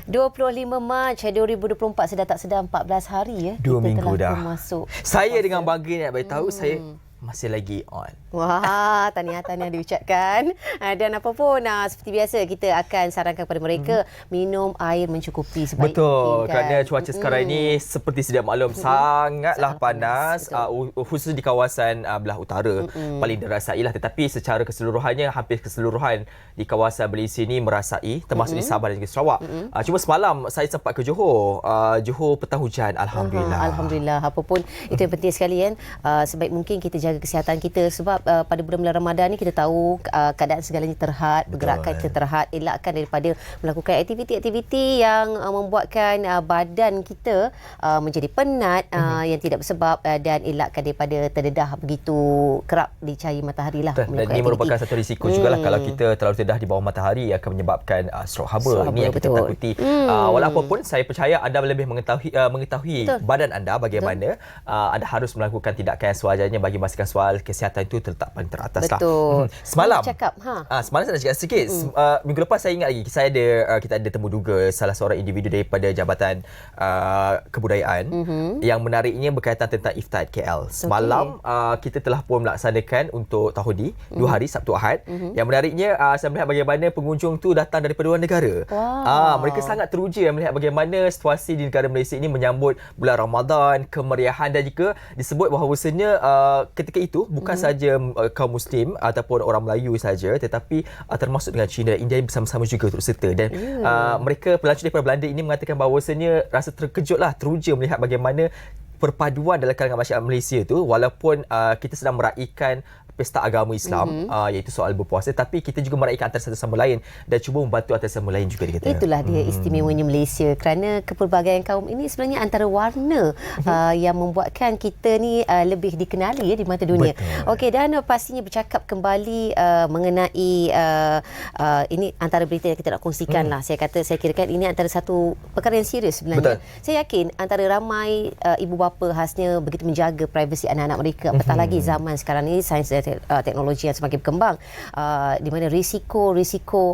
25 Mac 2024 sedar tak sedar 14 hari ya. 2 minggu telah dah. masuk. Saya dengan bangga nak beritahu saya masih lagi on. Wah, tahniah diucapkan. Dan apa pun, seperti biasa kita akan sarankan kepada mereka minum air mencukupi sebaik Betul, mungkin. Kan? kerana cuaca sekarang ini seperti sedia maklum sangatlah panas, khusus di kawasan belah utara paling dirasailah, tetapi secara keseluruhannya hampir keseluruhan di kawasan Malaysia ini merasai, termasuk di Sabah dan juga Sarawak. Cuma semalam saya sempat ke Johor. Johor petang hujan, alhamdulillah. Alhamdulillah. Apa pun itu yang penting sekali kan. Sebaik mungkin kita jaga kesihatan kita sebab pada bulan-bulan Ramadan ni kita tahu keadaan segalanya terhad, pergerakan kita terhad, elakkan daripada melakukan aktiviti-aktiviti yang membuatkan badan kita menjadi penat yang tidak bersebab dan elakkan daripada terdedah begitu kerap di cahaya matahari lah. Dan ini merupakan satu risiko jugalah kalau kita terlalu terdedah di bawah matahari akan menyebabkan stroke haba. Ini yang kita takuti. Walaupun pun saya percaya anda lebih mengetahui badan anda bagaimana. Anda harus melakukan tindakan yang sewajarnya bagi memastikan soal kesihatan itu terletak paling teratas lah. Semalam semalam saya nak cakap sikit. Minggu lepas saya ingat lagi kita ada temu duga salah seorang individu daripada Jabatan Kebudayaan. Yang menariknya berkaitan tentang Iftar KL. Semalam kita telah pun melaksanakan untuk tahun 2 hari Sabtu Ahad. Yang menariknya saya melihat bagaimana pengunjung tu datang daripada luar negara. Mereka sangat teruja melihat bagaimana situasi di negara Malaysia ini menyambut bulan Ramadan, kemeriahan, dan juga disebut bahawasanya ketika itu bukan saja kaum Muslim ataupun orang Melayu saja, tetapi termasuk dengan China dan India bersama-sama juga turut serta. Dan mereka pelancong daripada Belanda ini mengatakan bahawasanya rasa terkejutlah, teruja melihat bagaimana perpaduan dalam kalangan masyarakat Malaysia tu, walaupun kita sedang meraihkan pesta agama Islam, iaitu soal berpuasa, tapi kita juga meraihkan antara satu sama lain dan cuba membantu antara sama lain juga, dia kata. Itulah dia istimewanya Malaysia, kerana kepelbagaian kaum ini sebenarnya antara warna yang membuatkan kita ni lebih dikenali di mata dunia. Okey, dan pastinya bercakap kembali mengenai ini antara berita yang kita nak kongsikan lah. Saya kirakan ini antara satu perkara yang serius sebenarnya. Saya yakin antara ramai ibu bapa khasnya begitu menjaga privasi anak-anak mereka, apatah lagi zaman sekarang ini sains teknologi yang semakin berkembang, di mana risiko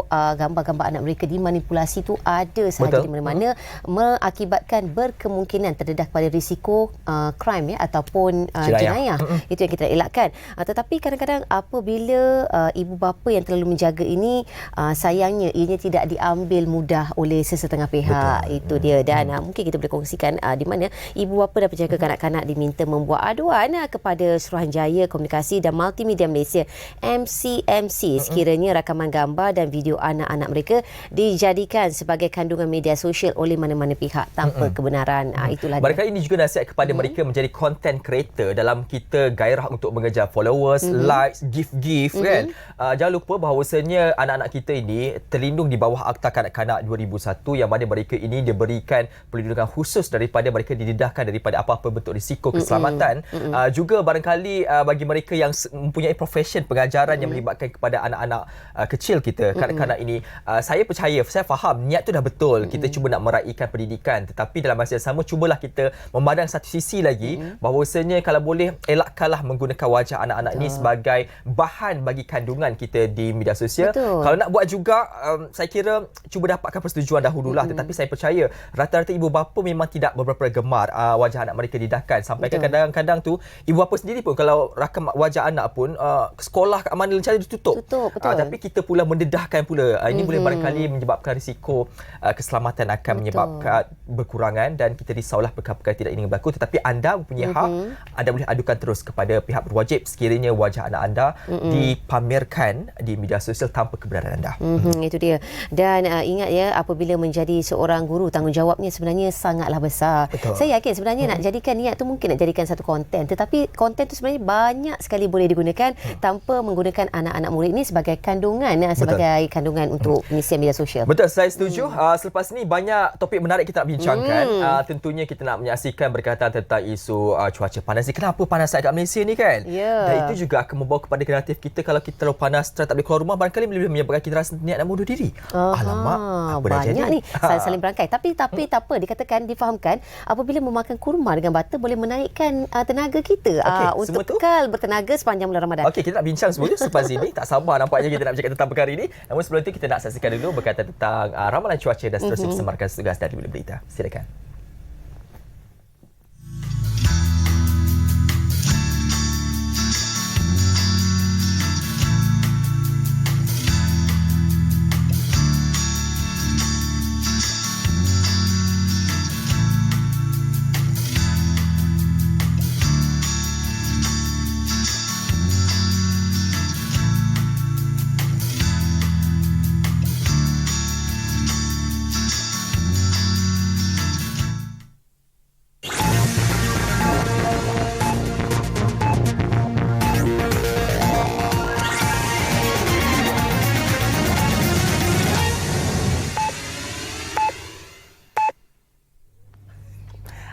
gambar-gambar anak mereka dimanipulasi tu ada sahaja di mana-mana, mengakibatkan berkemungkinan terdedah pada risiko crime ataupun jenayah. Itu yang kita elakkan. Tetapi kadang-kadang apabila ibu bapa yang terlalu menjaga ini, sayangnya ianya tidak diambil mudah oleh sesetengah pihak. Itu dia. Dan mungkin kita boleh kongsikan di mana ibu bapa dan penjaga kanak-kanak diminta membuat aduan kepada Suruhanjaya Komunikasi dan Multimedia Malaysia MCMC sekiranya rakaman gambar dan video anak-anak mereka dijadikan sebagai kandungan media sosial oleh mana-mana pihak tanpa kebenaran. Itulah barangkali ini juga nasihat kepada mereka menjadi content creator dalam kita gairah untuk mengejar followers, likes, gift kan. Jangan lupa bahawasanya anak-anak kita ini terlindung di bawah Akta Kanak-Kanak 2001 yang mana mereka ini diberikan perlindungan khusus daripada mereka didedahkan daripada apa-apa bentuk risiko keselamatan. Juga barangkali bagi mereka yang mempunyai profession pengajaran yang melibatkan kepada anak-anak kecil kita, kanak-kanak ini, saya percaya, saya faham niat tu dah betul, kita cuba nak meraihkan pendidikan, tetapi dalam masa yang sama cubalah kita memandang satu sisi lagi bahawasanya kalau boleh elakkanlah menggunakan wajah anak-anak ini sebagai bahan bagi kandungan kita di media sosial. Kalau nak buat juga, saya kira cuba dapatkan persetujuan dahululah, tetapi saya percaya rata-rata ibu bapa memang tidak beberapa gemar wajah anak mereka didedahkan, sampai kadang-kadang tu ibu bapa sendiri pun kalau rakam wajah anak pun sekolah kat mana rencana ditutup. Tapi kita pula mendedahkan pula. Ini boleh barangkali menyebabkan risiko keselamatan akan menyebabkan berkurangan dan kita risaulah perkara-perkara tidak ingin berlaku. Tetapi anda mempunyai hak, anda boleh adukan terus kepada pihak berwajib sekiranya wajah anak anda dipamerkan di media sosial tanpa kebenaran anda. Itu dia. Dan ingat ya, apabila menjadi seorang guru, tanggungjawabnya sebenarnya sangatlah besar. Saya yakin sebenarnya nak jadikan niat tu mungkin nak jadikan satu konten, tetapi konten tu sebenarnya banyak sekali boleh digunakan tanpa menggunakan anak-anak murid ini sebagai kandungan untuk pengisian media sosial. Betul, saya setuju. Selepas ini banyak topik menarik kita nak bincangkan. Tentunya kita nak menyaksikan berkaitan tentang isu cuaca panas ni. Kenapa panas kat Malaysia ni kan? Dan itu juga akan membawa kepada kreatif kita. Kalau kita terlalu panas, tak boleh keluar rumah, barangkali boleh menyebabkan kita rasa niat nak bunuh diri. Alamak, apa dah jadi? Banyak ni saling berangkai. Tapi tak apa, dikatakan, difahamkan apabila memakan kurma dengan butter boleh menaikkan tenaga kita untuk kekal bertenaga sepanjang bulan Ramadan. Okey, kita nak bincang semuanya selepas ini. Tak sabar nampaknya kita nak bercakap tentang perkara ini. Namun sebelum itu kita nak saksikan dulu berkaitan tentang ramalan cuaca dan seterusnya bersama rakan tugas dari Berita. Silakan.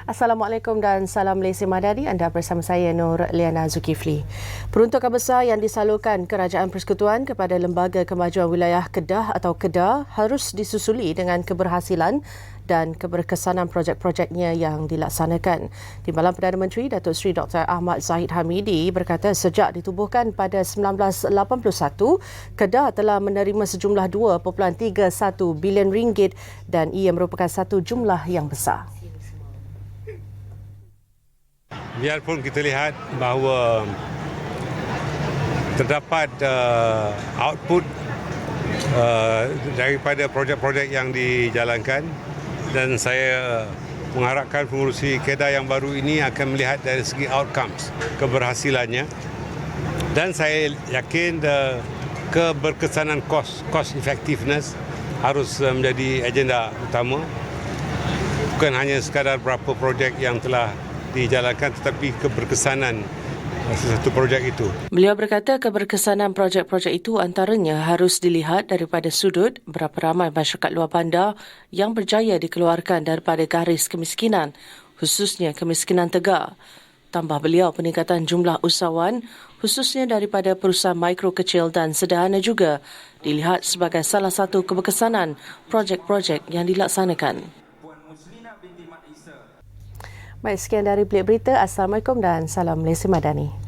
Assalamualaikum dan salam Malaysia Madani. Anda bersama saya Nur Liana Zulkifli. Peruntukan besar yang disalurkan Kerajaan Persekutuan kepada Lembaga Kemajuan Wilayah Kedah atau KEDA harus disusuli dengan keberhasilan dan keberkesanan projek-projeknya yang dilaksanakan. Timbalan Perdana Menteri Datuk Seri Dr. Ahmad Zahid Hamidi berkata sejak ditubuhkan pada 1981, KEDA telah menerima sejumlah 2.31 bilion ringgit dan ia merupakan satu jumlah yang besar. Biarpun kita lihat bahawa terdapat output daripada projek-projek yang dijalankan dan saya mengharapkan pengurusi KEDA yang baru ini akan melihat dari segi outcomes, keberhasilannya, dan saya yakin keberkesanan cost effectiveness harus menjadi agenda utama, bukan hanya sekadar berapa projek yang telah dijalankan tetapi keberkesanan sesuatu projek itu. Beliau berkata keberkesanan projek-projek itu antaranya harus dilihat daripada sudut berapa ramai masyarakat luar bandar yang berjaya dikeluarkan daripada garis kemiskinan, khususnya kemiskinan tegar. Tambah beliau, peningkatan jumlah usahawan khususnya daripada perusahaan mikro, kecil dan sederhana juga dilihat sebagai salah satu keberkesanan projek-projek yang dilaksanakan. Baik, sekian dari Bilik Berita. Assalamualaikum dan salam Malaysia Madani.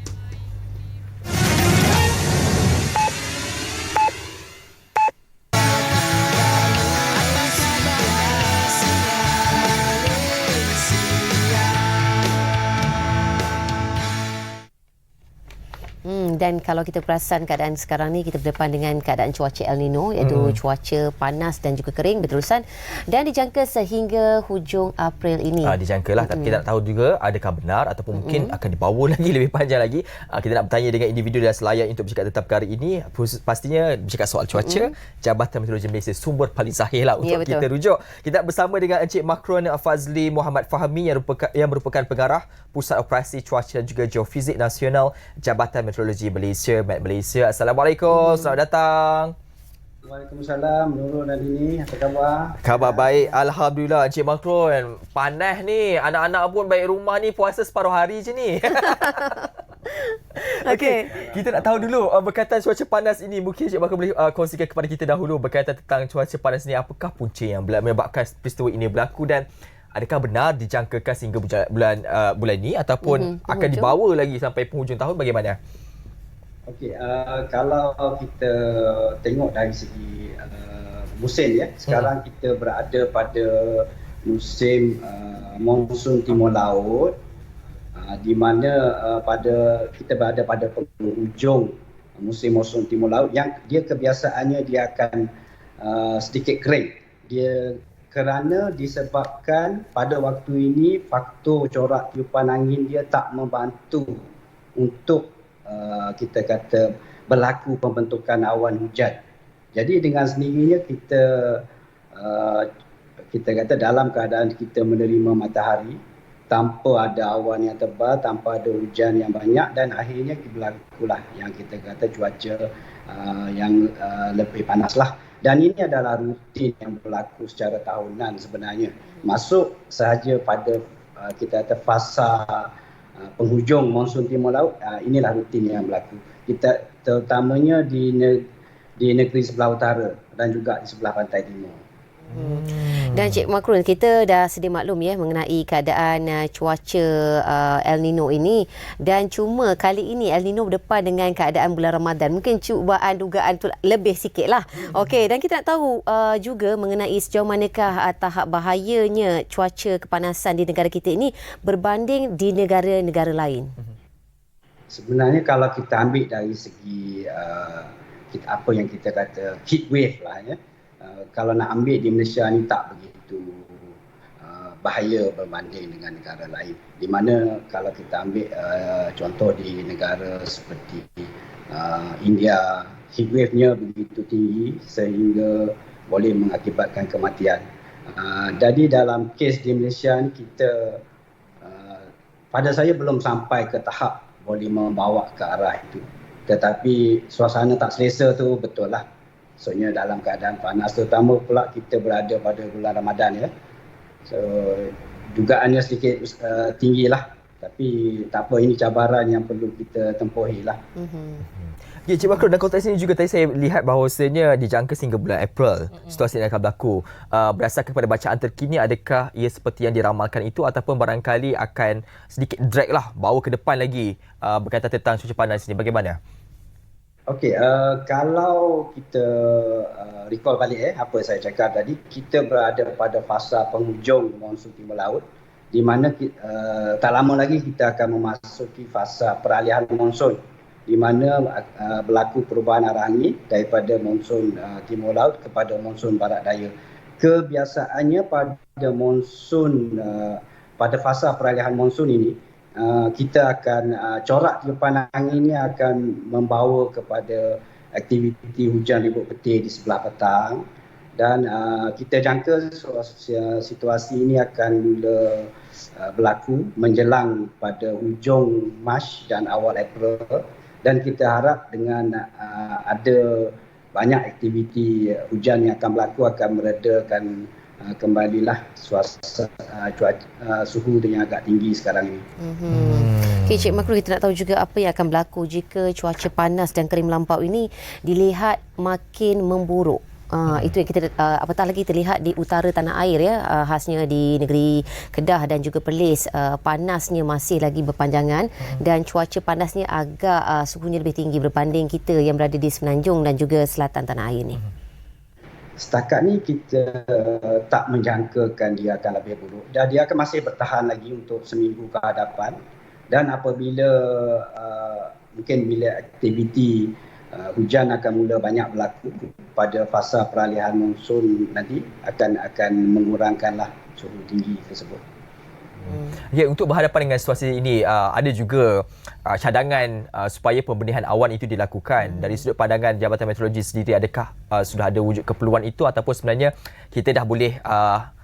Dan kalau kita perasan keadaan sekarang ni, kita berdepan dengan keadaan cuaca El Nino, iaitu cuaca panas dan juga kering berterusan dan dijangka sehingga hujung April ini. Dijangkalah, tapi kita nak tahu juga adakah benar ataupun mungkin akan dibawa lagi lebih panjang lagi. Kita nak bertanya dengan individu dan selayar untuk bercakap tentang perkara ini. Pastinya bercakap soal cuaca, Jabatan Meteorologi Malaysia sumber paling sahih lah untuk kita rujuk. Kita bersama dengan Encik Makron Fazli Muhammad Fahmi yang merupakan pengarah Pusat Operasi Cuaca dan juga Geofizik Nasional Jabatan Meteorologi Malaysia, Met Malaysia. Assalamualaikum, selamat datang. Waalaikumsalam, Nurul dan Dini, apa khabar? Khabar baik, Alhamdulillah. Encik Makron, panas ni. Anak-anak pun baik rumah ni puasa separuh hari je ni. Okey, kita nak tahu dulu berkaitan cuaca panas ini. Mungkin Encik Makron boleh kongsikan kepada kita dahulu berkaitan tentang cuaca panas ni. Apakah punca yang menyebabkan peristiwa ini berlaku dan adakah benar dijangkakan sehingga bulan ini ataupun akan dibawa lagi sampai penghujung tahun, bagaimana? Okey, kalau kita tengok dari segi musim ya, sekarang kita berada pada musim monsun timur laut, di mana kita berada pada penghujung musim monsun timur laut yang dia kebiasaannya dia akan sedikit kering. Dia kerana disebabkan pada waktu ini faktor corak tiupan angin dia tak membantu untuk kita kata berlaku pembentukan awan hujan. Jadi dengan sendirinya kita kata dalam keadaan kita menerima matahari tanpa ada awan yang tebal, tanpa ada hujan yang banyak, dan akhirnya berlakulah yang kita kata cuaca yang lebih panaslah. Dan ini adalah rutin yang berlaku secara tahunan sebenarnya. Masuk sahaja pada kita kata fasa penghujung monsun timur laut, inilah rutin yang berlaku. Kita terutamanya di negeri sebelah utara dan juga di sebelah pantai timur. Dan Cik Makrul, kita dah sedia maklum ya mengenai keadaan cuaca El Nino ini, dan cuma kali ini El Nino berdepan dengan keadaan bulan Ramadan. Mungkin cubaan dugaan tu lebih sikit lah. Okey, dan kita nak tahu juga mengenai sejauh manakah tahap bahayanya cuaca kepanasan di negara kita ini berbanding di negara-negara lain. Sebenarnya kalau kita ambil dari segi apa yang kita kata heat wave lah ya. Kalau nak ambil di Malaysia ni tak begitu bahaya berbanding dengan negara lain. Di mana kalau kita ambil contoh di negara seperti India, heat wave-nya begitu tinggi sehingga boleh mengakibatkan kematian. Jadi dalam kes di Malaysia ni kita pada saya belum sampai ke tahap boleh membawa ke arah itu. Tetapi suasana tak selesa tu betul lah. Maksudnya dalam keadaan panas, terutama pula kita berada pada bulan Ramadan ya. So dugaannya sedikit tinggi lah. Tapi tak apa, ini cabaran yang perlu kita tempuhi lah. Ya, Cik Makrul, dalam konteks ini juga tadi saya lihat bahawasanya dijangka sehingga bulan April situasi ini akan berlaku. Berdasarkan kepada bacaan terkini, adakah ia seperti yang diramalkan itu ataupun barangkali akan sedikit drag lah, bawa ke depan lagi berkaitan tentang cuaca panas ini? Bagaimana? Okey, kalau kita recall balik apa saya cakap tadi, kita berada pada fasa penghujung monsun timur laut, di mana tak lama lagi kita akan memasuki fasa peralihan monsun, di mana berlaku perubahan arah angin daripada monsun timur laut kepada monsun barat daya. Kebiasaannya pada monsun, pada fasa peralihan monsun ini, kita akan corak tiupan anginnya akan membawa kepada aktiviti hujan ribut petir di sebelah petang, dan kita jangka situasi ini akan mula berlaku menjelang pada hujung Mac dan awal April, dan kita harap dengan ada banyak aktiviti hujan yang akan berlaku akan meredakan kembalilah suhu yang agak tinggi sekarang ini. Okay, Cik Makrul, kita nak tahu juga apa yang akan berlaku jika cuaca panas dan kering melampau ini dilihat makin memburuk. Itu yang kita apatah lagi terlihat di utara tanah air ya, khasnya di negeri Kedah dan juga Perlis. Panasnya masih lagi berpanjangan dan cuaca panasnya agak suhunya lebih tinggi berbanding kita yang berada di Semenanjung dan juga selatan tanah air ni. Setakat ni kita tak menjangkakan dia akan lebih buruk, dan dia akan masih bertahan lagi untuk seminggu ke hadapan. Dan apabila mungkin bila aktiviti hujan akan mula banyak berlaku pada fasa peralihan monsun nanti, akan mengurangkanlah suhu tinggi tersebut. Ya, untuk berhadapan dengan situasi ini, ada juga cadangan supaya pembenihan awan itu dilakukan. Dari sudut pandangan Jabatan Meteorologi sendiri, adakah sudah ada wujud keperluan itu ataupun sebenarnya kita dah boleh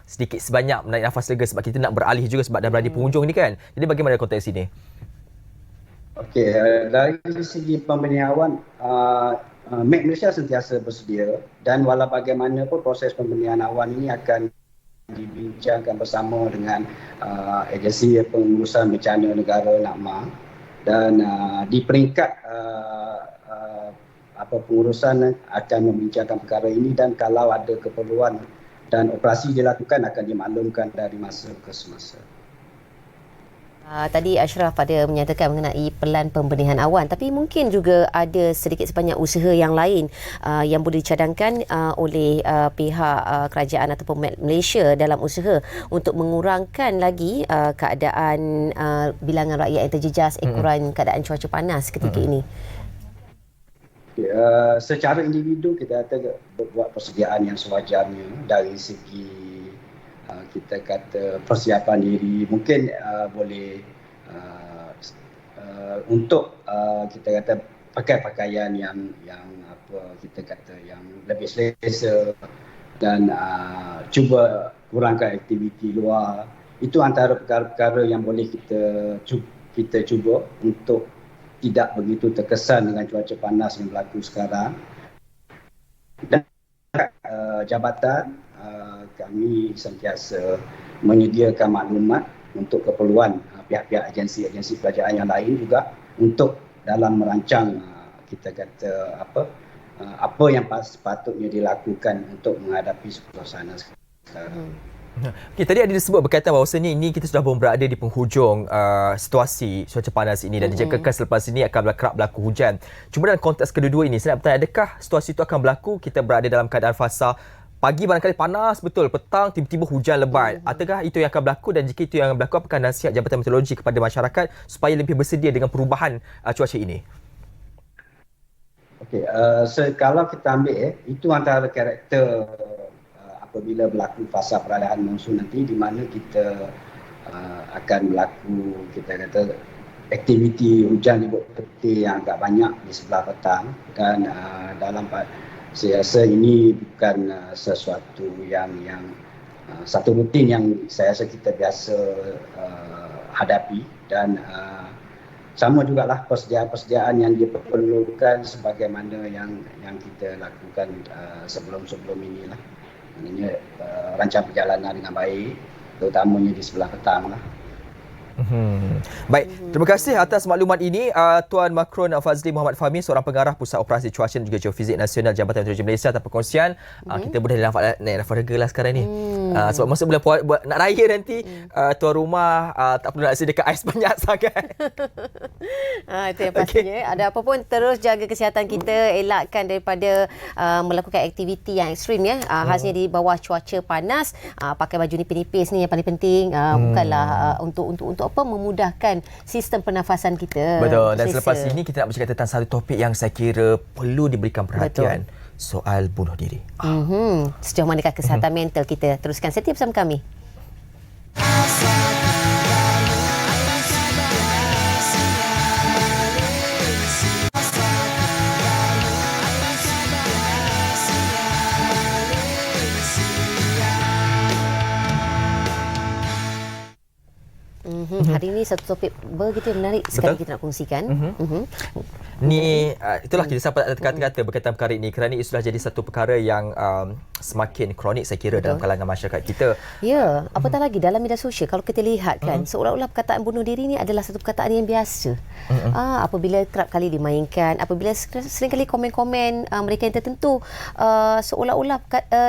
sedikit sebanyak menarik nafas lega sebab kita nak beralih juga sebab dah berada di penghujung ni kan? Jadi bagaimana konteks ini? Okey, dari segi pembenihan awan, MET Malaysia sentiasa bersedia, dan walau bagaimanapun proses pembenihan awan ini akan dibincangkan bersama dengan agensi pengurusan bencana negara NAKMA, dan di peringkat pengurusan akan membincangkan perkara ini, dan kalau ada keperluan dan operasi dilakukan akan dimaklumkan dari masa ke semasa. Tadi Ashraf ada menyatakan mengenai pelan pembenihan awan, tapi mungkin juga ada sedikit sebanyak usaha yang lain yang boleh dicadangkan oleh pihak kerajaan ataupun Malaysia dalam usaha untuk mengurangkan lagi keadaan bilangan rakyat yang terjejas ekoran keadaan cuaca panas ketika ini. Secara individu kita kata buat persediaan yang sewajarnya dari segi kita kata persiapan diri, mungkin boleh untuk kita kata pakai pakaian yang apa kita kata yang lebih selesa, dan cuba kurangkan aktiviti luar. Itu antara perkara-perkara yang boleh kita cuba untuk tidak begitu terkesan dengan cuaca panas yang berlaku sekarang. Dan jabatan kami sentiasa menyediakan maklumat untuk keperluan pihak-pihak agensi-agensi kerajaan yang lain juga untuk dalam merancang kita kata apa yang sepatutnya dilakukan untuk menghadapi suasana sekarang. Okay, tadi ada disebut berkaitan bahawasanya ini kita sudah berada di penghujung situasi cuaca panas ini dan dijangkakan selepas ini akan kerap berlaku hujan. Cuma dalam konteks kedua-dua ini, saya nak bertanya, adakah situasi itu akan berlaku kita berada dalam keadaan fasa pagi barangkali panas betul, petang tiba-tiba hujan lebat? Ataukah itu yang akan berlaku, dan jika itu yang berlaku, apakah nasihat Jabatan Meteorologi kepada masyarakat supaya lebih bersedia dengan perubahan cuaca ini? Okey, kalau kita ambil itu antara karakter apabila berlaku fasa perayaan monsun nanti, di mana kita akan berlaku, kita kata, aktiviti hujan libur petir yang agak banyak di sebelah petang, dan saya rasa ini bukan sesuatu yang satu rutin yang saya rasa kita biasa hadapi, dan sama jugalah persediaan-persediaan yang diperlukan sebagaimana yang kita lakukan sebelum-sebelum inilah. Maknanya rancang perjalanan dengan baik, terutamanya di sebelah petang lah. Baik, terima kasih atas maklumat ini Tuan Makron Fazli Muhammad Fahmi, seorang pengarah Pusat Operasi Cuaca dan juga Geofizik Nasional Jabatan Meteorologi Malaysia, atas perkongsian. Kita boleh naik rega lah sekarang ni. Sebab masa bulan nak raya nanti, tuan rumah tak perlu nak sediakan ais banyak sangat. Itu yang pastinya. Ada apa pun, terus jaga kesihatan kita, elakkan daripada melakukan aktiviti yang ekstrim ya. Khasnya di bawah cuaca panas, pakai baju nipis-nipis ni yang paling penting. Bukanlah untuk apa, memudahkan sistem pernafasan kita. Betul. Dan selepas ini kita nak bercakap tentang satu topik yang saya kira perlu diberikan perhatian. Betul. Soal bunuh diri. Sejauh manakah kesihatan mental kita? Teruskan setia bersama kami. Hari ini satu topik begitu menarik sekali kita nak kongsikan. Ni itulah kita sampai kata-kata berkaitan perkara ini, kerana ia sudah jadi satu perkara yang semakin kronik saya kira dalam kalangan masyarakat kita. Ya, apatah lagi dalam media sosial kalau kita lihat kan, seolah-olah perkataan bunuh diri ni adalah satu perkataan yang biasa. Apabila kerap kali dimainkan, apabila seringkali komen-komen mereka yang tertentu seolah-olah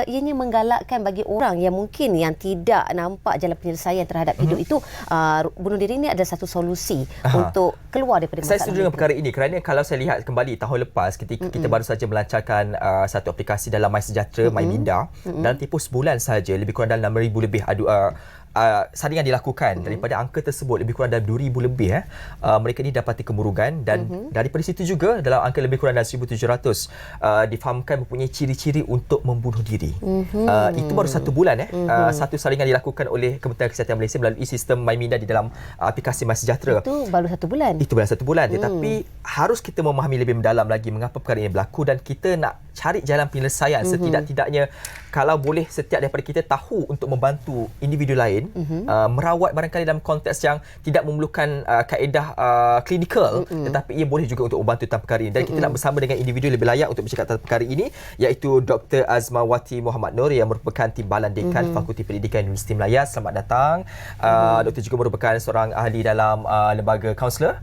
ianya menggalakkan bagi orang yang mungkin yang tidak nampak jalan penyelesaian terhadap hidup itu, bunuh diri ini adalah satu solusi untuk keluar daripada masalah. Saya setuju dengan perkara ini, kerana kalau saya lihat kembali tahun lepas ketika kita baru saja melancarkan satu aplikasi dalam MySejahtera, MyMinda, dalam tempoh sebulan saja lebih kurang dalam 6,000 lebih saringan dilakukan. Daripada angka tersebut lebih kurang dalam 2,000 lebih mereka ni dapati kemurungan, dan daripada situ juga dalam angka lebih kurang dalam 1,700 difahamkan mempunyai ciri-ciri untuk membunuh diri. Itu baru satu bulan satu saringan dilakukan oleh Kementerian Kesihatan Malaysia melalui sistem MyMinda di dalam aplikasi MySejahtera. Itu baru satu bulan. Itu baru satu bulan. Tetapi harus kita memahami lebih mendalam lagi mengapa perkara ini berlaku, dan kita nak cari jalan penyelesaian. Setidak-tidaknya kalau boleh setiap daripada kita tahu untuk membantu individu lain merawat barangkali dalam konteks yang tidak memerlukan kaedah klinikal, tetapi ia boleh juga untuk membantu tentang perkara ini. Dan kita nak bersama dengan individu lebih layak untuk bercakap tentang perkara ini, iaitu Dr. Azmawati Muhammad Nur yang merupakan Timbalan Dekan Fakulti Pendidikan Universiti Melayu. Selamat datang. Doktor juga merupakan seorang ahli dalam lembaga kaunselor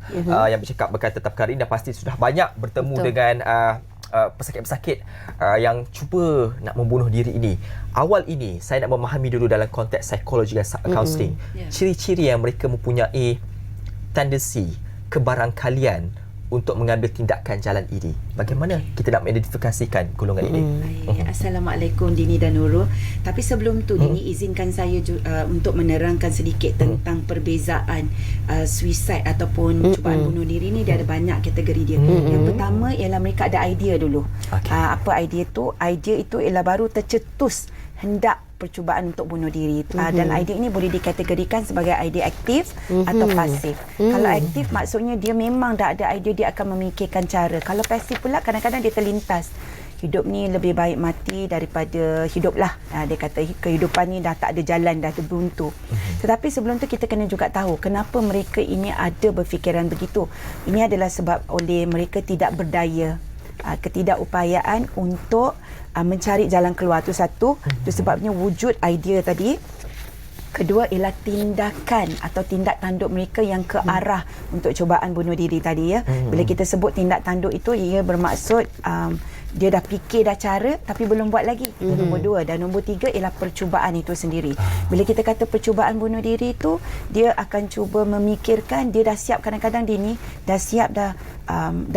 yang bercakap berkaitan tentang perkara ini, dan pasti sudah banyak bertemu dengan pesakit-pesakit yang cuba nak membunuh diri ini. Awal ini saya nak memahami dulu dalam konteks psikologi dan counselling, ciri-ciri yang mereka mempunyai tendensi, kebarangkalian untuk mengambil tindakan jalan ini. Bagaimana kita nak mengidentifikasikan golongan ini? Assalamualaikum Dini dan Nurul. Tapi sebelum tu Dini izinkan saya untuk menerangkan sedikit tentang perbezaan suicide ataupun cubaan bunuh diri ni. Dia ada banyak kategori dia. Yang pertama ialah mereka ada idea dulu. Apa idea tu? Idea itu ialah baru tercetus hendak percubaan untuk bunuh diri. Dan idea ini boleh dikategorikan sebagai idea aktif atau pasif. Kalau aktif maksudnya dia memang dah ada idea, dia akan memikirkan cara. Kalau pasif pula kadang-kadang dia terlintas. Hidup ni lebih baik mati daripada hidup lah. Dia kata kehidupan ni dah tak ada jalan, dah terbuntu. Tetapi sebelum tu kita kena juga tahu kenapa mereka ini ada berfikiran begitu. Ini adalah sebab oleh mereka tidak berdaya, ketidakupayaan untuk mencari jalan keluar. Tu satu. Itu sebabnya wujud idea tadi Kedua ialah tindakan atau tindak tanduk mereka yang ke arah untuk cubaan bunuh diri tadi ya. Bila kita sebut tindak tanduk itu, ia bermaksud dia dah fikir dah cara tapi belum buat lagi. Itu nombor 2. Dan nombor 3 ialah percubaan itu sendiri. Bila kita kata percubaan bunuh diri itu, dia akan cuba memikirkan, dia dah siap, kadang-kadang dia ni dah siap, dah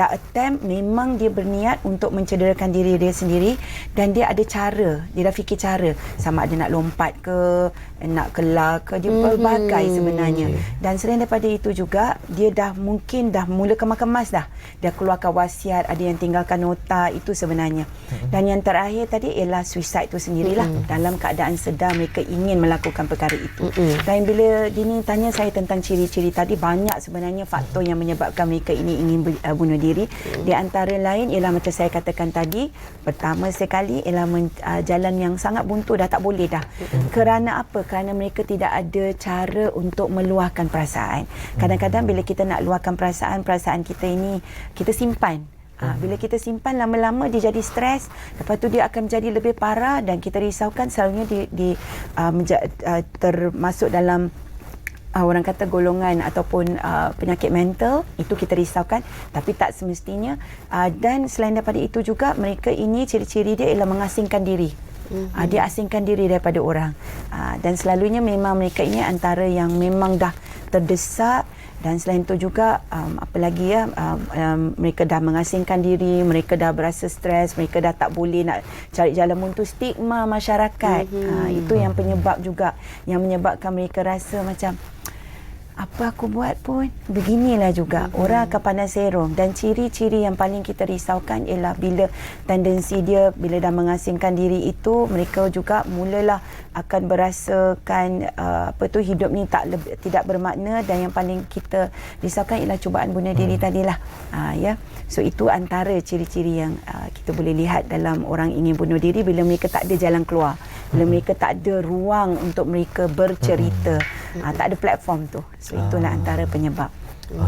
attempt, memang dia berniat untuk mencederakan diri dia sendiri dan dia ada cara, dia dah fikir cara, sama ada nak lompat ke, nak kelar ke, dia berbagai sebenarnya. Dan selain daripada itu juga, dia dah mungkin dah mula kemas-kemas dah, dia keluarkan wasiat, ada yang tinggalkan nota, itu sebenarnya. Dan yang terakhir tadi ialah suicide itu sendirilah, dalam keadaan sedar mereka ingin melakukan perkara itu. Dan bila Dini tanya saya tentang ciri-ciri tadi, banyak sebenarnya faktor yang menyebabkan mereka ini ingin bunuh diri. Di antara lain ialah macam saya katakan tadi, pertama sekali ialah jalan yang sangat buntu, dah tak boleh dah. Kerana apa? Kerana mereka tidak ada cara untuk meluahkan perasaan. Kadang-kadang bila kita nak luahkan perasaan kita ini, kita simpan. Bila kita simpan, lama-lama dia jadi stres, lepas tu dia akan menjadi lebih parah dan kita risaukan. Selalunya termasuk dalam orang kata golongan ataupun penyakit mental, itu kita risaukan, tapi tak semestinya. Dan selain daripada itu juga, mereka ini ciri-ciri dia ialah mengasingkan diri. Dia asingkan diri daripada orang. Dan selalunya memang mereka ini antara yang memang dah terdesak. Dan selain itu juga, apalagi ya, mereka dah mengasingkan diri, mereka dah berasa stres, mereka dah tak boleh nak cari jalan buntu, stigma masyarakat. Itu yang penyebab juga, yang menyebabkan mereka rasa macam, apa aku buat pun beginilah juga, orang akan pandang serong. Dan ciri-ciri yang paling kita risaukan ialah bila tendensi dia, bila dah mengasingkan diri itu, mereka juga mulalah akan berasakan hidup ni tidak bermakna. Dan yang paling kita risaukan ialah cubaan bunuh diri tadilah. Ya. So itu antara ciri-ciri yang kita boleh lihat dalam orang ingin bunuh diri, bila mereka tak ada jalan keluar, bila mereka tak ada ruang untuk mereka bercerita, tak ada platform tu. So itulah antara penyebab.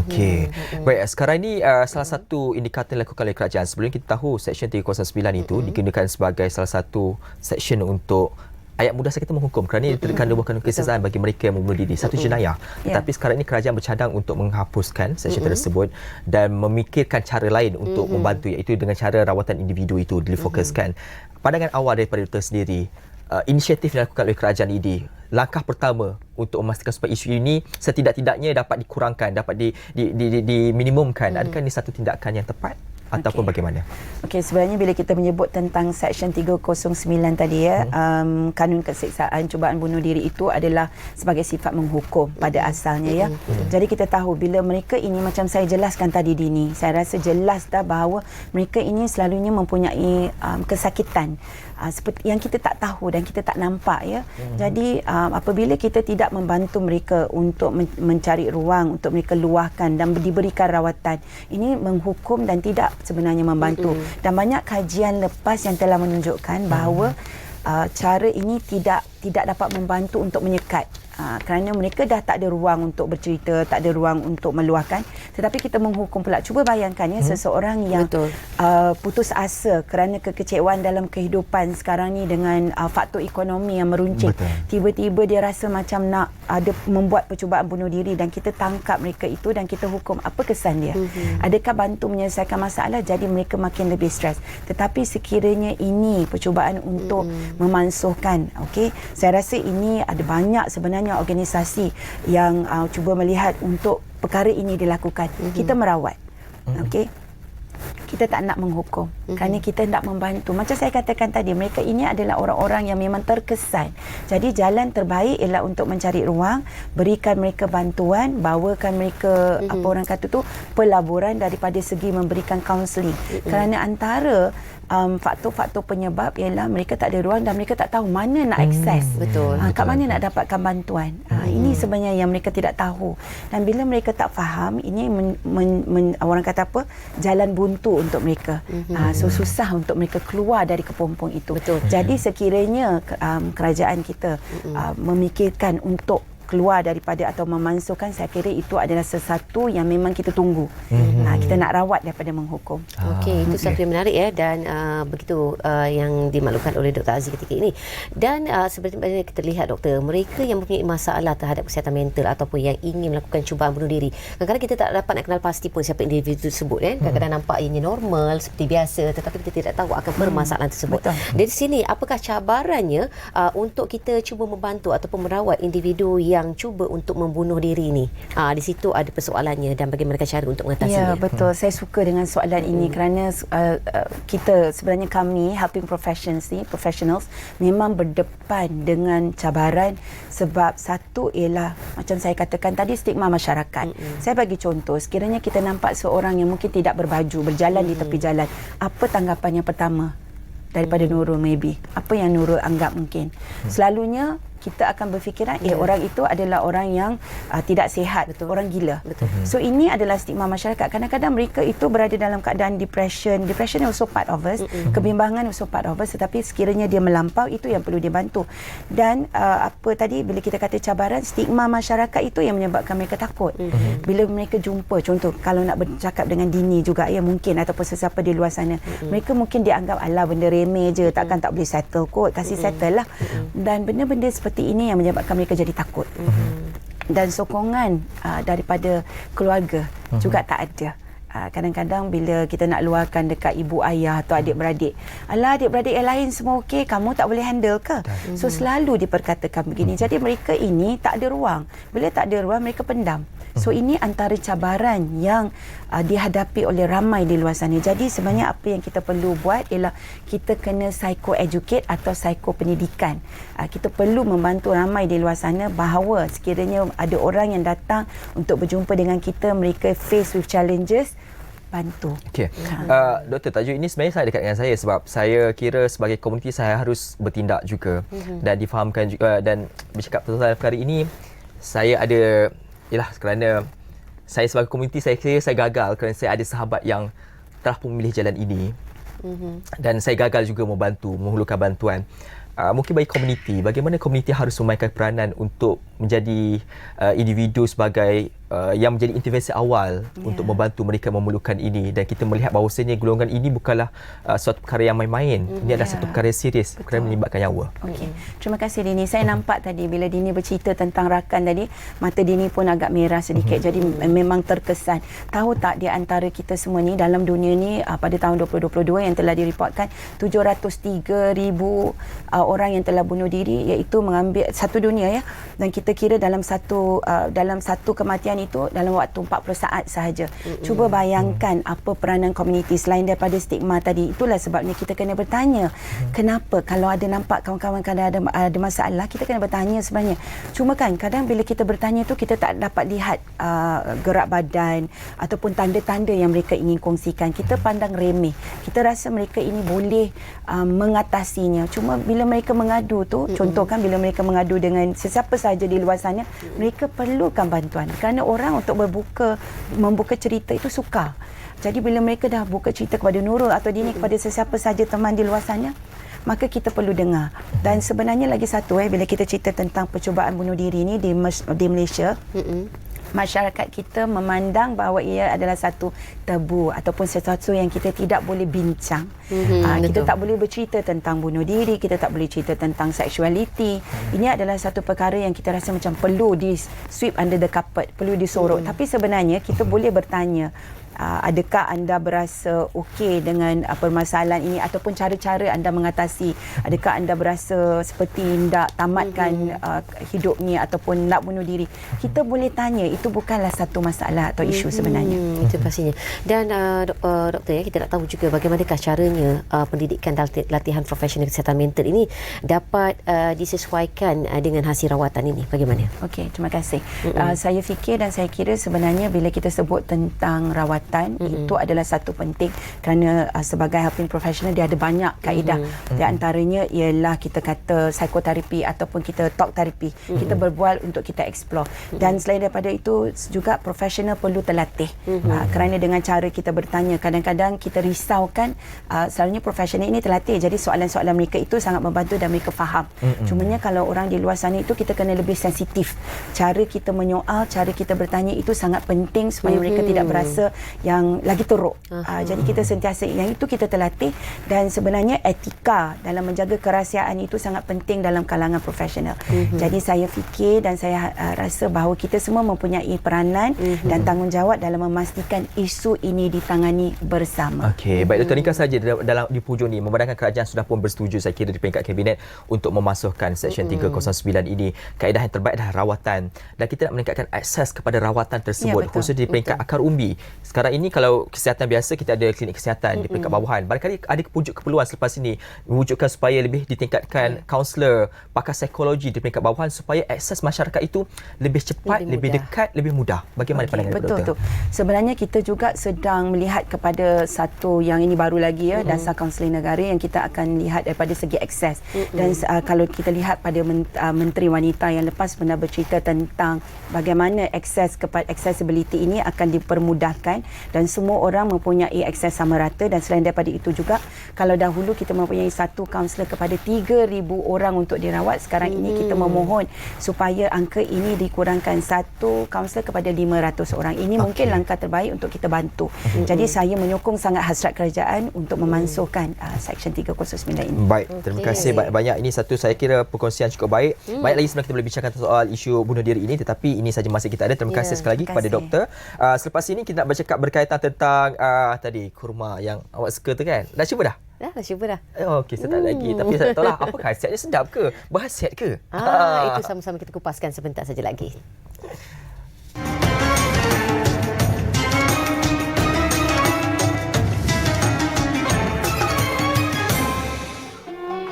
Okey. Baik, sekarang ini salah satu indikator yang dilakukan oleh kerajaan. Sebelum kita tahu Seksyen 309 itu digunakan sebagai salah satu seksyen untuk ayat mudah saya kata menghukum, kerana ia terkandung kesesatan bagi mereka yang membunuh diri, satu jenayah. Tetapi sekarang ini kerajaan bercadang untuk menghapuskan seksyen tersebut dan memikirkan cara lain untuk membantu, iaitu dengan cara rawatan individu itu difokuskan. Pandangan awal daripada doktor sendiri, inisiatif yang dilakukan oleh kerajaan ini, langkah pertama untuk memastikan supaya isu ini setidak-tidaknya dapat dikurangkan, dapat diminimumkan, adakah ini satu tindakan yang tepat ataupun bagaimana? Okey, sebenarnya bila kita menyebut tentang Seksyen 309 tadi ya, kanun keseksaan cubaan bunuh diri itu adalah sebagai sifat menghukum pada asalnya ya. Jadi kita tahu bila mereka ini, macam saya jelaskan tadi Dini, saya rasa jelas dah bahawa mereka ini selalunya mempunyai kesakitan seperti yang kita tak tahu dan kita tak nampak ya. Jadi apabila kita tidak membantu mereka untuk mencari ruang untuk mereka luahkan dan diberikan rawatan, ini menghukum dan tidak sebenarnya membantu. Dan banyak kajian lepas yang telah menunjukkan bahawa cara ini tidak dapat membantu untuk menyekat. Kerana mereka dah tak ada ruang untuk bercerita, tak ada ruang untuk meluahkan, tetapi kita menghukum pula. Cuba bayangkan ya, seseorang yang putus asa kerana kekecewaan dalam kehidupan sekarang ni dengan faktor ekonomi yang meruncing. Tiba-tiba dia rasa macam nak membuat percubaan bunuh diri dan kita tangkap mereka itu dan kita hukum. Apa kesan dia? Adakah bantu menyelesaikan masalah? Jadi mereka makin lebih stres. Tetapi sekiranya ini percubaan untuk memansuhkan, okey, saya rasa ini ada banyak sebenarnya organisasi yang cuba melihat untuk perkara ini dilakukan. Kita merawat, okey, kita tak nak menghukum kerana kita nak membantu. Macam saya katakan tadi, mereka ini adalah orang-orang yang memang terkesan. Jadi jalan terbaik ialah untuk mencari ruang, berikan mereka bantuan, bawakan mereka apa orang kata tu, pelaburan daripada segi memberikan kaunseling. Kerana antara faktor-faktor penyebab ialah mereka tak ada ruang dan mereka tak tahu mana nak akses. Kat mana nak dapatkan bantuan. Ini sebenarnya yang mereka tidak tahu. Dan bila mereka tak faham, ini orang kata apa, jalan buntu untuk mereka. So susah untuk mereka keluar dari kepompong itu. Jadi sekiranya kerajaan kita memikirkan untuk keluar daripada atau memansuhkan, saya kira itu adalah sesuatu yang memang kita tunggu. Kita nak rawat daripada menghukum. Okey, itu satu yang menarik ya, dan begitu yang dimaklumkan oleh Dr. Aziz ketika ini. Dan seperti mana kita lihat doktor, mereka yang mempunyai masalah terhadap kesihatan mental ataupun yang ingin melakukan cubaan bunuh diri, kadang-kadang kita tak dapat nak kenal pasti pun siapa individu tersebut kan. Kadang-kadang nampak ianya normal seperti biasa, tetapi kita tidak tahu akan permasalahan tersebut. Dari sini, apakah cabarannya untuk kita cuba membantu ataupun merawat individu yang cuba untuk membunuh diri ni? Di situ ada persoalannya dan bagaimana cara untuk mengatasinya. Ya, betul. Saya suka dengan soalan ini kerana kita sebenarnya kami helping professionals memang berdepan dengan cabaran sebab satu ialah macam saya katakan tadi, stigma masyarakat. Saya bagi contoh, sekiranya kita nampak seorang yang mungkin tidak berbaju berjalan di tepi jalan, apa tanggapan yang pertama daripada Nurul? Maybe apa yang Nurul anggap mungkin selalunya kita akan berfikiran orang itu adalah orang yang tidak sihat, orang gila. So ini adalah stigma masyarakat. Kadang-kadang mereka itu berada dalam keadaan depression also part of us, kebimbangan also part of us, tetapi sekiranya dia melampau, itu yang perlu dibantu. Dan apa tadi bila kita kata cabaran, stigma masyarakat itu yang menyebabkan mereka takut. Bila mereka jumpa, contoh kalau nak bercakap dengan Dini juga ya mungkin, ataupun sesiapa di luar sana, mereka mungkin dianggap alah benda remeh je, takkan tak boleh settle kot, kasih settle lah. Dan benda-benda seperti ini yang menyebabkan mereka jadi takut. Dan sokongan daripada keluarga juga tak ada. Kadang-kadang bila kita nak luahkan dekat ibu ayah atau adik-beradik, alah adik-beradik yang lain semua okey, kamu tak boleh handle ke? So selalu diperkatakan begini. Jadi mereka ini tak ada ruang. Bila tak ada ruang, mereka pendam. So ini antara cabaran yang dihadapi oleh ramai di luar sana. Jadi sebenarnya apa yang kita perlu buat ialah kita kena psycho-educate atau psycho-pendidikan. Kita perlu membantu ramai di luar sana bahawa sekiranya ada orang yang datang untuk berjumpa dengan kita, mereka face with challenges, bantu. Okey. Doktor, tajuk ini sebenarnya sangat dekat dengan saya sebab saya kira sebagai komuniti saya harus bertindak juga dan difahamkan juga. Dan bercakap tentang perkara ini, saya ada kerana saya sebagai komuniti, saya kira saya gagal kerana saya ada sahabat yang telah pun memilih jalan ini dan saya gagal juga menghulurkan bantuan. Mungkin bagi komuniti, bagaimana komuniti harus memainkan peranan untuk menjadi individu sebagai yang menjadi intervensi awal untuk membantu mereka memerlukan ini. Dan kita melihat bahawasanya golongan ini bukanlah suatu perkara yang main-main. Ini adalah satu perkara serius, perkara melibatkan nyawa. Okey. Terima kasih Dini. Saya nampak tadi bila Dini bercerita tentang rakan tadi, mata Dini pun agak merah sedikit. Jadi memang terkesan. Tahu tak, di antara kita semua ni dalam dunia ni pada tahun 2022 yang telah direportkan 703,000 orang yang telah bunuh diri, iaitu mengambil satu dunia ya. Dan kita kira dalam satu kematian itu dalam waktu 40 saat sahaja. Cuba bayangkan apa peranan komuniti selain daripada stigma tadi. Itulah sebabnya kita kena bertanya, kenapa kalau ada nampak kawan-kawan kadang ada masalah, kita kena bertanya sebenarnya. Cuma kan kadang bila kita bertanya tu, kita tak dapat lihat gerak badan ataupun tanda-tanda yang mereka ingin kongsikan. Kita pandang remeh. Kita rasa mereka ini boleh mengatasinya. Cuma bila mereka mengadu tu, contoh kan bila mereka mengadu dengan sesiapa sahaja di luar sana, mereka perlukan bantuan. Kerana orang untuk membuka cerita itu sukar. Jadi bila mereka dah buka cerita kepada Nurul atau Dini, kepada sesiapa sahaja teman di luar sana, maka kita perlu dengar. Dan sebenarnya lagi satu, bila kita cerita tentang percubaan bunuh diri ni di Malaysia, masyarakat kita memandang bahawa ia adalah satu tabu ataupun sesuatu yang kita tidak boleh bincang. Kita tak boleh bercerita tentang bunuh diri, kita tak boleh cerita tentang sexuality. Ini adalah satu perkara yang kita rasa macam perlu di sweep under the carpet, perlu disorot. Tapi sebenarnya kita boleh bertanya, adakah anda berasa okey dengan permasalahan ini ataupun cara-cara anda mengatasi? Adakah anda berasa seperti hendak tamatkan hidup ni ataupun nak bunuh diri? Kita boleh tanya, itu bukanlah satu masalah atau isu sebenarnya. Itu pastinya. Dan doktor kita nak tahu juga bagaimanakah caranya pendidikan latihan profesional kesihatan mental ini dapat disesuaikan dengan hasil rawatan ini. Bagaimana? Okey, terima kasih. Saya fikir dan saya kira sebenarnya bila kita sebut tentang rawatan kesihatan itu adalah satu penting kerana sebagai healthcare professional dia ada banyak kaedah. Di antaranya ialah kita kata psikoterapi ataupun kita talk therapy. Kita berbual untuk kita explore. Dan selain daripada itu juga profesional perlu terlatih. Kerana dengan cara kita bertanya, kadang-kadang kita risaukan selalunya profesional ini terlatih. Jadi soalan-soalan mereka itu sangat membantu dan mereka faham. Cumanya kalau orang di luar sana itu kita kena lebih sensitif. Cara kita menyoal, cara kita bertanya itu sangat penting supaya mereka tidak berasa yang lagi teruk. Jadi kita sentiasa yang itu kita terlatih dan sebenarnya etika dalam menjaga kerahsiaan itu sangat penting dalam kalangan profesional. Jadi saya fikir dan saya rasa bahawa kita semua mempunyai peranan dan tanggungjawab dalam memastikan isu ini ditangani bersama. Okey, baik Dr. Nika saja dalam di hujung ni memandangkan kerajaan sudah pun bersetuju saya kira di peringkat kabinet untuk memasukkan Seksyen 309 ini. Kaedah yang terbaik adalah rawatan dan kita nak meningkatkan akses kepada rawatan tersebut khusus di peringkat akar umbi. Sekarang ini kalau kesihatan biasa kita ada klinik kesihatan di peringkat bawahan. Barangkali ada keperluan selepas ini mewujudkan supaya lebih ditingkatkan kaunselor, pakar psikologi di peringkat bawahan supaya akses masyarakat itu lebih cepat, lebih dekat, lebih mudah. Bagaimana pandangan Betul. Sebenarnya kita juga sedang melihat kepada satu yang ini baru lagi dasar kaunseling negara yang kita akan lihat daripada segi akses. Dan kalau kita lihat pada Menteri Wanita yang lepas pernah bercerita tentang bagaimana akses kepada accessibility ini akan dipermudahkan dan semua orang mempunyai akses sama rata. Dan selain daripada itu juga kalau dahulu kita mempunyai satu kaunselor kepada 3,000 orang untuk dirawat, sekarang ini kita memohon supaya angka ini dikurangkan satu kaunselor kepada 500 orang. Ini mungkin langkah terbaik untuk kita bantu. Jadi saya menyokong sangat hasrat kerajaan untuk memansuhkan Seksyen 309 ini. Baik, terima kasih banyak. Ini satu saya kira perkongsian cukup baik. Banyak lagi sebenarnya kita boleh bincangkan soal isu bunuh diri ini, tetapi ini saja masa kita ada. Terima kasih sekali lagi kepada doktor. Selepas ini kita nak bercakap berkaitan tentang tadi kurma yang awak suka tu kan. Dah cuba dah? Dah cuba dah. Okey, saya tak lagi. Tapi saya tak tahulah apa khasiatnya, sedap ke? Berkhasiat ke? Itu sama-sama kita kupaskan sebentar saja lagi.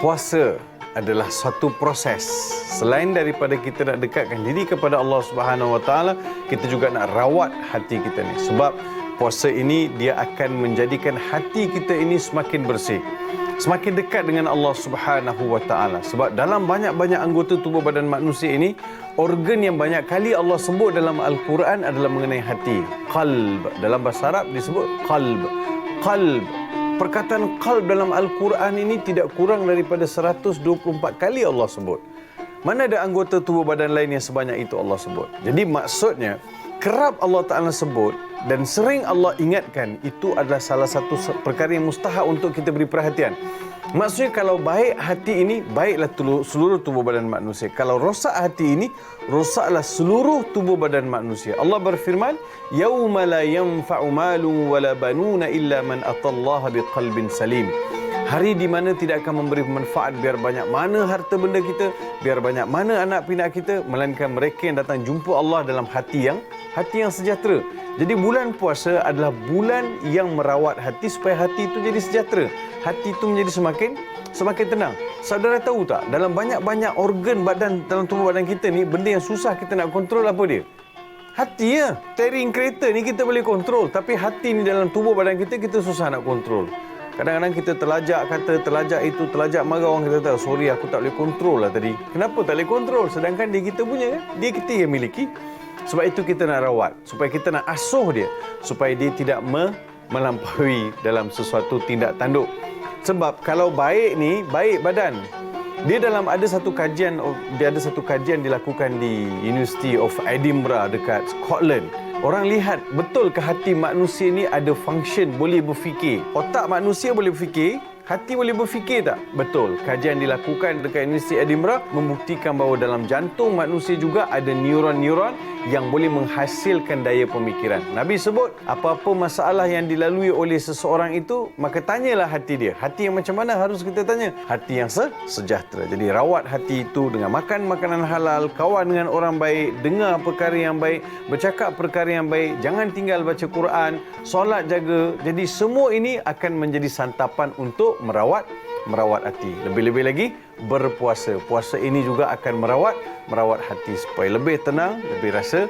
Puasa adalah satu proses. Selain daripada kita nak dekatkan diri kepada Allah Subhanahu Wa Taala, kita juga nak rawat hati kita ni. Sebab puasa ini dia akan menjadikan hati kita ini semakin bersih, semakin dekat dengan Allah Subhanahu Wa Taala. Sebab dalam banyak-banyak anggota tubuh badan manusia ini, organ yang banyak kali Allah sebut dalam Al-Quran adalah mengenai hati. Qalb. Dalam bahasa Arab disebut qalb. Qalb. Perkataan qalb dalam Al-Quran ini tidak kurang daripada 124 kali Allah sebut. Mana ada anggota tubuh badan lain yang sebanyak itu Allah sebut. Jadi maksudnya, kerap Allah Ta'ala sebut dan sering Allah ingatkan, itu adalah salah satu perkara yang mustahak untuk kita beri perhatian. Maksudnya kalau baik hati ini, baiklah seluruh tubuh badan manusia. Kalau rosak hati ini, rosaklah seluruh tubuh badan manusia. Allah berfirman, "Yauma la yanfa'u malun wala banuna illa man atallaha biqalbin salim." Hari di mana tidak akan memberi manfaat biar banyak mana harta benda kita, biar banyak mana anak pinak kita, melainkan mereka yang datang jumpa Allah dalam hati yang sejahtera. Jadi bulan puasa adalah bulan yang merawat hati supaya hati itu jadi sejahtera. Hati itu menjadi semakin tenang. Saudara tahu tak, dalam banyak-banyak organ badan dalam tubuh badan kita ni, benda yang susah kita nak kontrol apa dia? Hati ya. Steering kereta ni kita boleh kontrol, tapi hati ni dalam tubuh badan kita susah nak kontrol. Kadang-kadang kita terlajak itu, terlajak marah, orang kata, sorry aku tak boleh kontrol lah tadi. Kenapa tak boleh kontrol? Sedangkan dia kita punya kan? Dia kita yang miliki. Sebab itu kita nak rawat, supaya kita nak asuh dia, supaya dia tidak melampaui dalam sesuatu tindak tanduk. Sebab kalau baik ni, baik badan. Dia ada satu kajian dilakukan di University of Edinburgh dekat Scotland. Orang lihat betul ke hati manusia ni ada function, boleh berfikir. Otak manusia boleh berfikir, hati boleh berfikir tak? Betul. Kajian dilakukan dekat Universiti Edinburgh membuktikan bahawa dalam jantung manusia juga ada neuron-neuron yang boleh menghasilkan daya pemikiran. Nabi sebut, apa-apa masalah yang dilalui oleh seseorang itu, maka tanyalah hati dia. Hati yang macam mana harus kita tanya? Hati yang sejahtera. Jadi rawat hati itu dengan makan makanan halal, kawan dengan orang baik, dengar perkara yang baik, bercakap perkara yang baik, jangan tinggal baca Quran, solat jaga. Jadi semua ini akan menjadi santapan untuk merawat hati. Lebih-lebih lagi berpuasa. Puasa ini juga akan merawat hati supaya lebih tenang, lebih rasa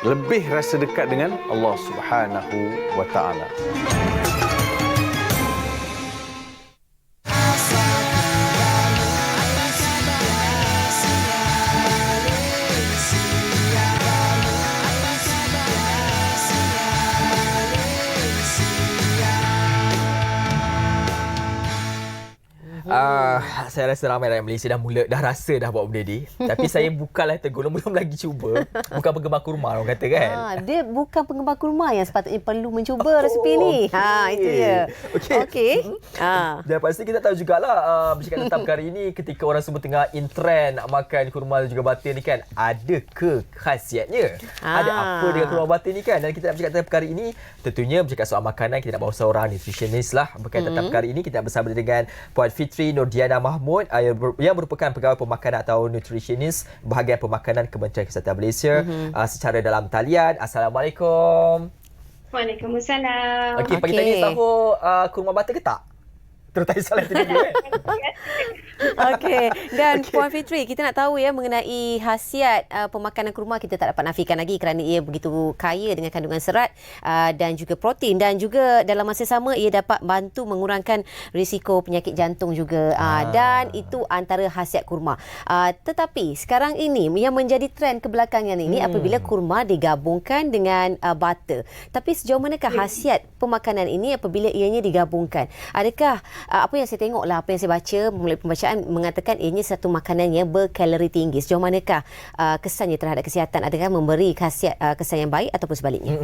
lebih rasa dekat dengan Allah Subhanahu wa taala. Saya rasa ramai rakyat Malaysia dah rasa dah buat benda ni. Tapi saya bukanlah tergolong, belum lagi cuba. Bukan penggemar kurma orang kata kan. Dia bukan penggemar kurma yang sepatutnya perlu mencuba resipi ni. Itu dia. Okey. Dan pasti kita tahu jugalah bercakap tentang perkara ini ketika orang semua tengah in trend nak makan kurma dan juga butter ni kan. Ada ke khasiatnya? Ada apa dengan kurma butter ni kan? Dan kita nak bercakap tentang perkara ini, tentunya bercakap soal makanan, kita nak bawa seorang nutritionist lah berkaitan tentang perkara ini. Kita nak bersama dengan Puan Fitri Nurdiana Mahmud yang merupakan pegawai pemakanan atau nutritionist bahagian pemakanan Kementerian Kesihatan Malaysia secara dalam talian. Assalamualaikum. Waalaikumsalam. Okey, pagi tadi sahur kurma butter ke tak? Terutama salah itu dulu kan. Okey, dan Puan Fitri, kita nak tahu ya mengenai khasiat pemakanan kurma. Kita tak dapat nafikan lagi kerana ia begitu kaya dengan kandungan serat dan juga protein, dan juga dalam masa sama ia dapat bantu mengurangkan risiko penyakit jantung juga. Dan itu antara khasiat kurma. Tetapi sekarang ini yang menjadi trend kebelakangan ini apabila kurma digabungkan dengan butter. Tapi sejauh manakah khasiat pemakanan ini apabila ianya digabungkan? Adakah apa yang saya tengok lah, apa yang saya baca melalui pembacaan mengatakan ianya satu makanan yang berkalori tinggi. Sejauh manakah kesannya terhadap kesihatan? Adakah memberi khasiat kesan yang baik ataupun sebaliknya?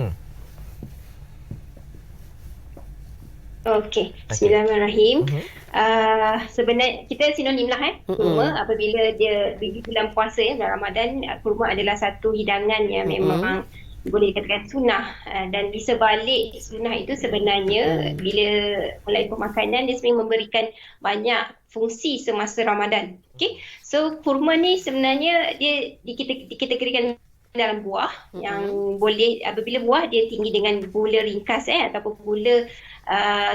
Okey, bismillahirrahmanirrahim. Sebenarnya kita sinonim lah kurma apabila dia di bulan puasa bulan Ramadan, kurma adalah satu hidangan yang memang boleh dikatakan sunnah, dan di sebalik sunnah itu sebenarnya bila mulai pemakanan dia sebenarnya memberikan banyak fungsi semasa Ramadan. Okey, so kurma ni sebenarnya dia dikategorikan dalam buah yang boleh, apabila buah dia tinggi dengan gula ringkas ataupun gula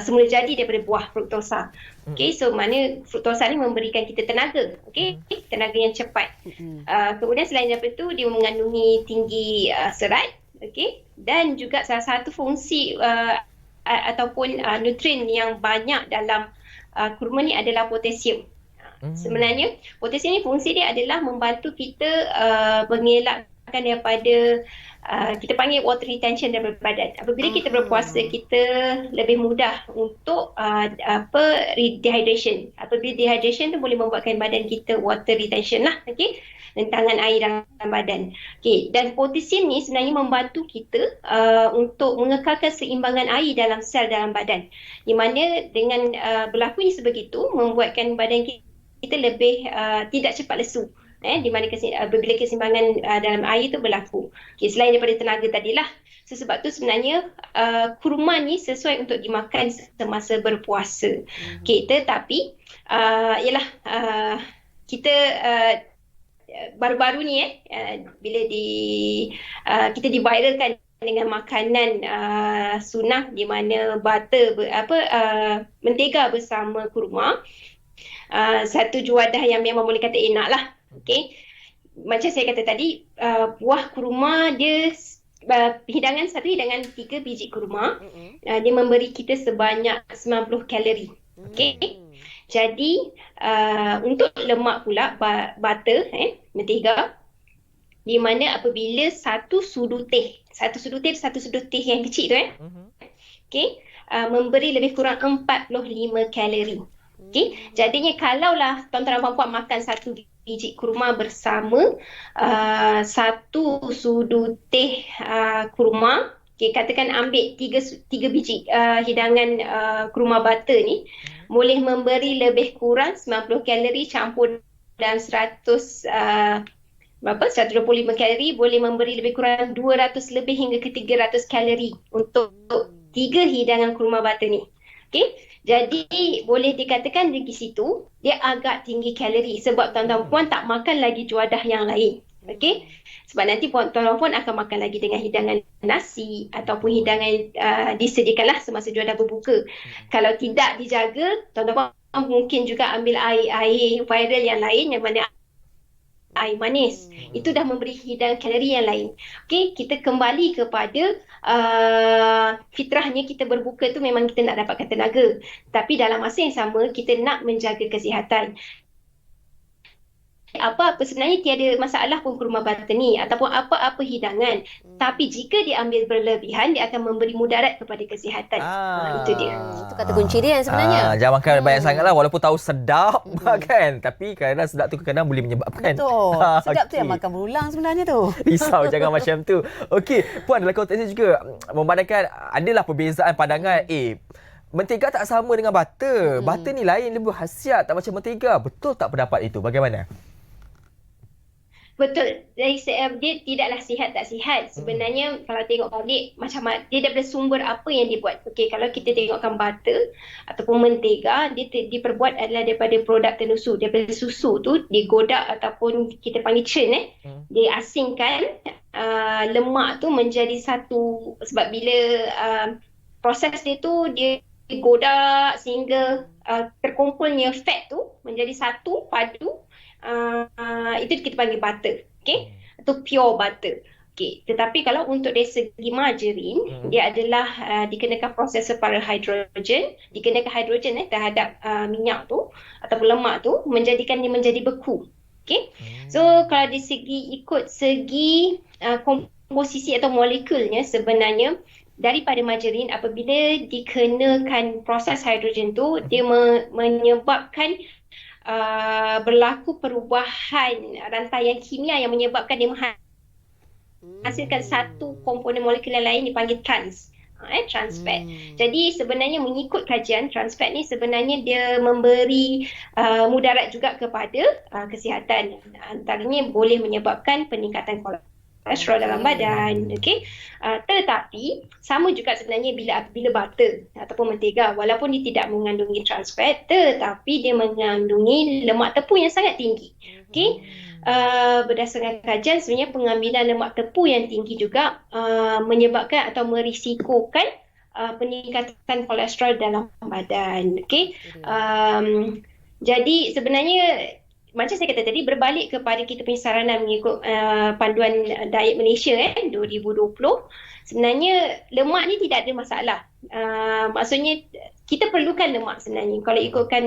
semula jadi daripada buah fruktosa. Okey, so mana fruktosa ni memberikan kita tenaga, okey, tenaga yang cepat. Kemudian selain daripada itu dia mengandungi tinggi serat, okey, dan juga salah satu fungsi ataupun nutrien yang banyak dalam kurma ni adalah potasium. Sebenarnya potasium ni fungsi dia adalah membantu kita mengelakkan daripada kita panggil water retention daripada badan. Apabila kita berpuasa, kita lebih mudah untuk dehydration. Apabila dehydration tu boleh membuatkan badan kita water retention lah, okey, rentangan air dalam badan. Okey, dan potasium ni sebenarnya membantu kita untuk mengekalkan seimbangan air dalam sel dalam badan. Di mana dengan berlakunya sebegitu membuatkan badan kita lebih tidak cepat lesu. Di mana bila keseimbangan dalam air itu berlaku. Okay, selain daripada tenaga tadilah. So, sebab tu sebenarnya kurma ni sesuai untuk dimakan semasa berpuasa. Okay, tetapi kita baru-baru ni bila kita diviralkan dengan makanan sunnah di mana butter mentega bersama kurma. Satu juadah yang memang boleh kata enak lah. Okey, macam saya kata tadi, buah kurma dia hidangan 3 biji kurma, dia memberi kita sebanyak 90 kalori. Okey, jadi untuk lemak pula butter, mentega, di mana apabila satu sudu teh yang kecil tu okey, memberi lebih kurang 45 kalori. Okey, jadinya kalaulah tuan-tuan dan puan-puan makan satu biji kurma bersama satu sudu teh kurma, okey, katakan ambil 3 biji hidangan kurma butter ni, boleh memberi lebih kurang 90 kalori campur dan 125 kalori, boleh memberi lebih kurang 200 lebih hingga ke 300 kalori untuk 3 hidangan kurma butter ni. Okey, jadi boleh dikatakan di situ dia agak tinggi kalori sebab tuan-tuan puan tak makan lagi juadah yang lain. Okey, sebab nanti tuan-tuan puan akan makan lagi dengan hidangan nasi ataupun hidangan disediakanlah semasa juadah berbuka. Kalau tidak dijaga, tuan-tuan puan mungkin juga ambil air viral yang lain yang mana air manis. Itu dah memberi hidangan kalori yang lain. Okey, kita kembali kepada fitrahnya kita berbuka tu memang kita nak dapatkan tenaga. Tapi dalam masa yang sama kita nak menjaga kesihatan. Apa-apa sebenarnya tiada masalah pun kurma butter ni ataupun apa-apa hidangan. Tapi jika diambil berlebihan dia akan memberi mudarat kepada kesihatan. Itu dia. Itu kata kunci dia sebenarnya. Jangan makan banyak sangatlah walaupun tahu sedap kan. Tapi kadang sedap tu kadang boleh menyebabkan. Betul. Sedap tu yang makan berulang sebenarnya tu. Risau jangan macam tu. Okey, Puan dalam konteks ni juga memandangkan adalah perbezaan pandangan mentega tak sama dengan butter. Butter ni lain, lebih khasiat tak macam mentega. Betul tak pendapat itu? Bagaimana? Betul, dari dia tidaklah sihat tak sihat. Sebenarnya kalau tengok balik macam dia daripada sumber apa yang dibuat. Okey, kalau kita tengokkan butter ataupun mentega, dia diperbuat adalah daripada produk tenusu, daripada susu tu digodak ataupun kita panggil churn diasingkan lemak tu menjadi satu, sebab bila proses dia tu dia digodak sehingga terkumpulnya fat tu menjadi satu padu. Itu kita panggil butter, okey, atau pure butter. Okey, tetapi kalau untuk dari segi margarin, dia adalah dikenakan proses separa hidrogen, dikenakan hidrogen terhadap minyak tu ataupun lemak tu menjadikan dia menjadi beku. Okey. So kalau ikut segi komposisi atau molekulnya, sebenarnya daripada margarin apabila dikenakan proses hidrogen tu dia menyebabkan berlaku perubahan rantaian kimia yang menyebabkan dia menghasilkan satu komponen molekul yang lain dipanggil trans fat. Jadi sebenarnya mengikut kajian, trans fat ni sebenarnya dia memberi mudarat juga kepada kesihatan. Antaranya boleh menyebabkan peningkatan kolesterol dalam badan, okey. Tetapi sama juga sebenarnya bila butter ataupun mentega, walaupun dia tidak mengandungi trans fat, tetapi dia mengandungi lemak tepung yang sangat tinggi. Okey. Berdasarkan kajian sebenarnya pengambilan lemak tepung yang tinggi juga menyebabkan atau merisikokan peningkatan kolesterol dalam badan. Okey. Jadi sebenarnya macam saya kata tadi, berbalik kepada kita punya saranan mengikut panduan diet Malaysia 2020, sebenarnya lemak ni tidak ada masalah. Maksudnya kita perlukan lemak sebenarnya. Kalau ikutkan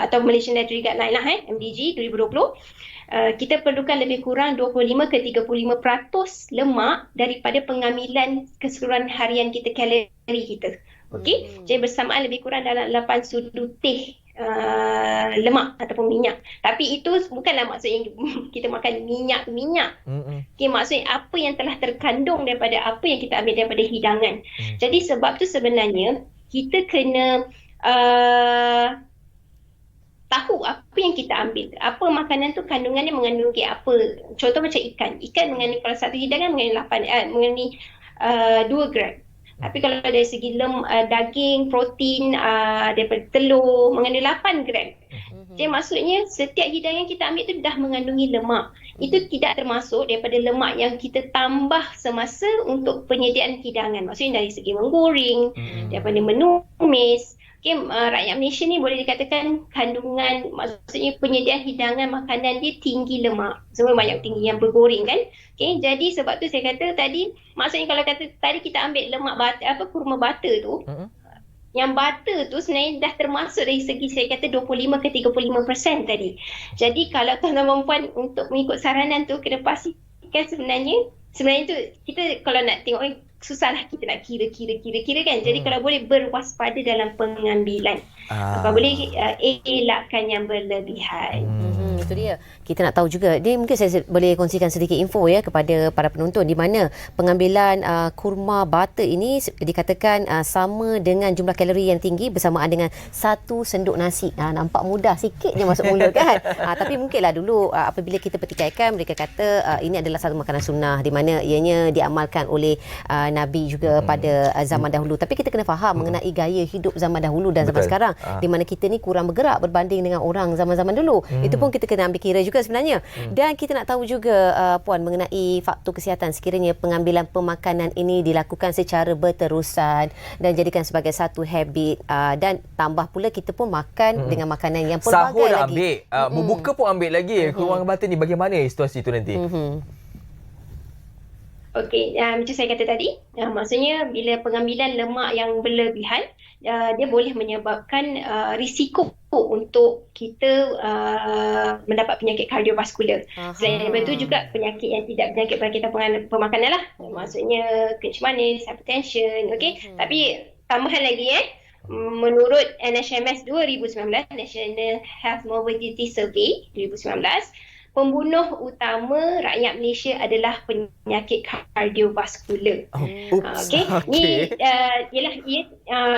atau Malaysian Dietary Guideline lah, MDG 2020, kita perlukan lebih kurang 25 ke 35% lemak daripada pengambilan keseluruhan harian kita, kalori kita. Okey, jadi bersamaan lebih kurang dalam 8 sudu teh lemak ataupun minyak. Tapi itu bukanlah maksudnya kita makan minyak. Okay, maksudnya apa yang telah terkandung daripada apa yang kita ambil daripada hidangan. Jadi sebab tu sebenarnya kita kena tahu apa yang kita ambil. Apa makanan tu kandungannya mengandungi apa. Contoh macam ikan. Ikan mengandungi, kalau satu hidangan mengandungi 2 gram. Tapi kalau dari segi daging, protein, daripada telur, mengandung 8 gram. Jadi maksudnya setiap hidangan kita ambil tu dah mengandungi lemak. Itu tidak termasuk daripada lemak yang kita tambah semasa untuk penyediaan hidangan. Maksudnya dari segi menggoreng, daripada menumis. Okay, rakyat Malaysia ni boleh dikatakan kandungan, maksudnya penyediaan hidangan makanan dia tinggi lemak. Semua banyak tinggi yang bergoreng kan. Okay, jadi sebab tu saya kata tadi, maksudnya kalau kata tadi kita ambil lemak butter, kurma butter tu, yang butter tu sebenarnya dah termasuk dari segi saya kata 25 ke 35% tadi. Jadi kalau tuan-tuan dan puan untuk mengikut saranan tu kena pastikan sebenarnya tu kita kalau nak tengok susahlah kita nak kira kan. Jadi kalau boleh berwaspada dalam pengambilan. Kalau boleh elakkan yang berlebihan. Itu dia. Kita nak tahu juga. Dia mungkin saya boleh kongsikan sedikit info kepada para penonton di mana pengambilan kurma butter ini dikatakan sama dengan jumlah kalori yang tinggi bersamaan dengan 1 senduk nasi. Nampak mudah sikit je masuk mulut kan. Tapi mungkinlah dulu apabila kita petikaikan mereka kata ini adalah satu makanan sunnah di mana ianya diamalkan oleh Nabi juga pada zaman dahulu. Tapi kita kena faham mengenai gaya hidup zaman dahulu dan zaman sekarang di mana kita ni kurang bergerak berbanding dengan orang zaman-zaman dulu. Itu pun kita kena kena ambil kira juga sebenarnya. Dan kita nak tahu juga Puan mengenai faktor kesihatan sekiranya pengambilan pemakanan ini dilakukan secara berterusan dan jadikan sebagai satu habit, dan tambah pula kita pun makan dengan makanan yang pelbagai Sahur dah lagi. ambil, berbuka pun ambil lagi. Kurma batin ni bagaimana situasi itu nanti? Okey, macam saya kata tadi, maksudnya bila pengambilan lemak yang berlebihan, dia boleh menyebabkan risiko untuk kita mendapat penyakit kardiovaskular. Selain daripada itu juga penyakit yang tidak penyakit berkaitan pemakanan lah. Maksudnya kencing manis, hypertension, okey. Tapi tambahan lagi menurut NHMS 2019, National Health Morbidity Survey 2019, pembunuh utama rakyat Malaysia adalah penyakit kardiovaskular. Okey. Ni ialah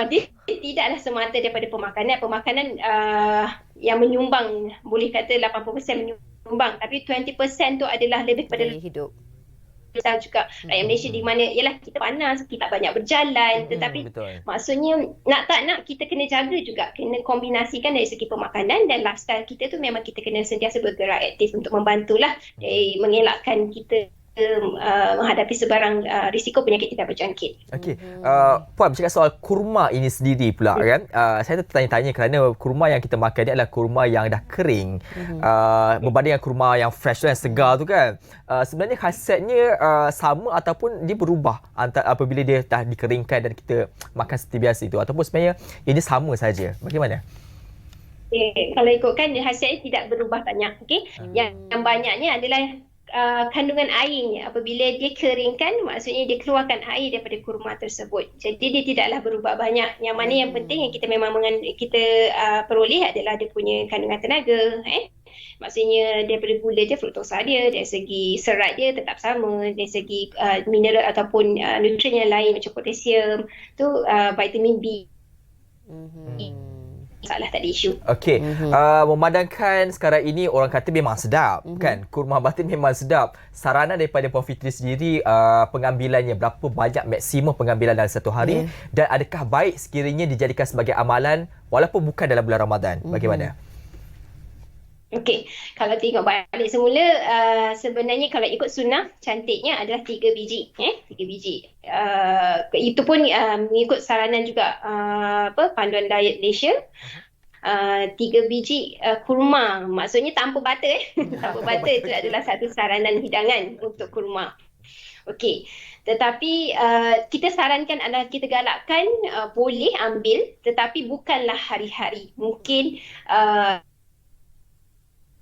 dia tidaklah semata daripada pemakanan. Pemakanan yang menyumbang, boleh kata 80% menyumbang, tapi 20% tu adalah lebih pada hidup juga rakyat Malaysia di mana ialah kita panas, kita banyak berjalan, tetapi betul. maksudnya nak tak nak kita kena jaga juga, kena kombinasikan dari segi pemakanan dan lifestyle kita tu memang kita kena sentiasa bergerak aktif untuk membantulah mengelakkan kita menghadapi sebarang risiko penyakit tidak berjangkit. Okey. Puan bercakap soal kurma ini sendiri pula kan. Saya tertanya-tanya kerana kurma yang kita makan ni adalah kurma yang dah kering. Berbanding dengan kurma yang fresh tu, yang segar tu kan. Sebenarnya khasiatnya sama ataupun dia berubah apabila dia dah dikeringkan dan kita makan seperti biasa itu, ataupun sebenarnya ini sama saja. Bagaimana? Kalau ikutkan khasiatnya tidak berubah banyak. Okey. Yang banyaknya adalah kandungan airnya. Apabila dia keringkan, maksudnya dia keluarkan air daripada kurma tersebut. Jadi dia tidaklah berubah banyak. Yang mana yang penting yang kita memang peroleh adalah dia punya kandungan tenaga. Maksudnya daripada gula dia, fruktosa dia, dari segi serat dia tetap sama, dari segi mineral ataupun nutrien yang lain macam potasium tu, vitamin B. Masalah, tak ada isu. Okey, memandangkan sekarang ini orang kata memang sedap kan, kurma batin memang sedap. Saranan daripada Puan Fitri sendiri, pengambilannya berapa banyak maksimum pengambilan dalam satu hari, dan adakah baik sekiranya dijadikan sebagai amalan walaupun bukan dalam bulan Ramadan? Bagaimana? Okey, kalau tengok balik semula, sebenarnya kalau ikut sunnah, cantiknya adalah 3 biji. 3 biji. Itu pun mengikut saranan juga panduan diet Malaysia. 3 biji kurma, maksudnya tanpa butter. Tanpa butter itu adalah satu saranan hidangan untuk kurma. Okey. Tetapi kita sarankan adalah kita galakkan boleh ambil, tetapi bukanlah hari-hari. Mungkin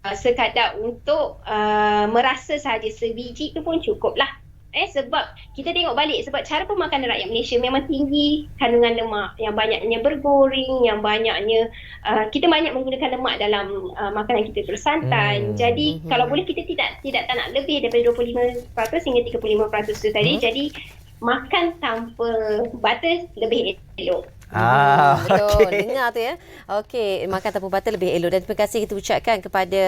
sekadar untuk merasa sahaja sebiji tu pun cukup lah. Sebab kita tengok balik, sebab cara pemakanan rakyat Malaysia memang tinggi kandungan lemak, yang banyaknya bergoreng, yang banyaknya kita banyak menggunakan lemak dalam makanan kita bersantan. Jadi kalau boleh kita tidak tak nak lebih daripada 25% hingga 35% tu tadi. Jadi makan tanpa butter lebih elok. Betul, okey. dengar tu ya. Okey, makan tanpa butter lebih elok. Dan terima kasih kita ucapkan kepada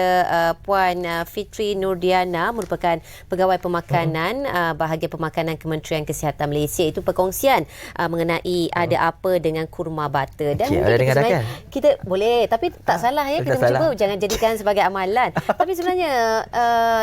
Puan Fitri Nurdiana, merupakan pegawai pemakanan bahagian pemakanan Kementerian Kesihatan Malaysia. Itu perkongsian mengenai ada apa dengan kurma butter. Dan ada dengar kan? Kita boleh, tapi tak salah ya, kita mencuba jangan jadikan sebagai amalan. Tapi sebenarnya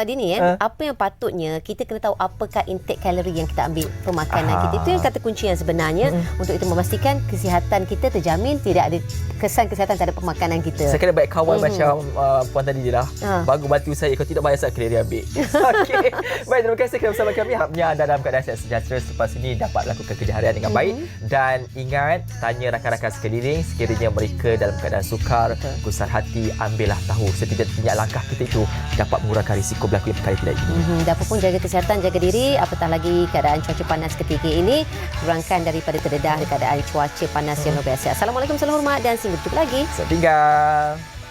Dini apa yang patutnya kita kena tahu, apakah intake kalori yang kita ambil pemakanan kita. Itu yang kata kunci yang sebenarnya untuk kita memastikan kesihatan kita terjamin, tidak ada kesan kesihatan terhadap pemakanan kita. Saya kena baik kawan macam Puan tadi je lah. Bagus bantu saya. Kalau tidak bayar saya kena dia ambil. Okey. Baik, terima kasih kerana bersama kami. Harapnya anda dalam keadaan sihat sejahtera selepas ini dapat lakukan kerja harian dengan baik. Dan ingat, tanya rakan-rakan sekeliling sekiranya mereka dalam keadaan sukar, gusar hati, ambillah tahu. Setidak-tidaknya langkah kita itu dapat mengurangkan risiko berlaku perkara tidak ini. Dan apa pun jaga kesihatan, jaga diri. Apatah lagi keadaan cuaca panas ketika ini, kurangkan daripada terdedah keadaan cuaca panas yang luar biasa. Assalamualaikum, salam hormat dan sampai berjumpa lagi. Selamat tinggal.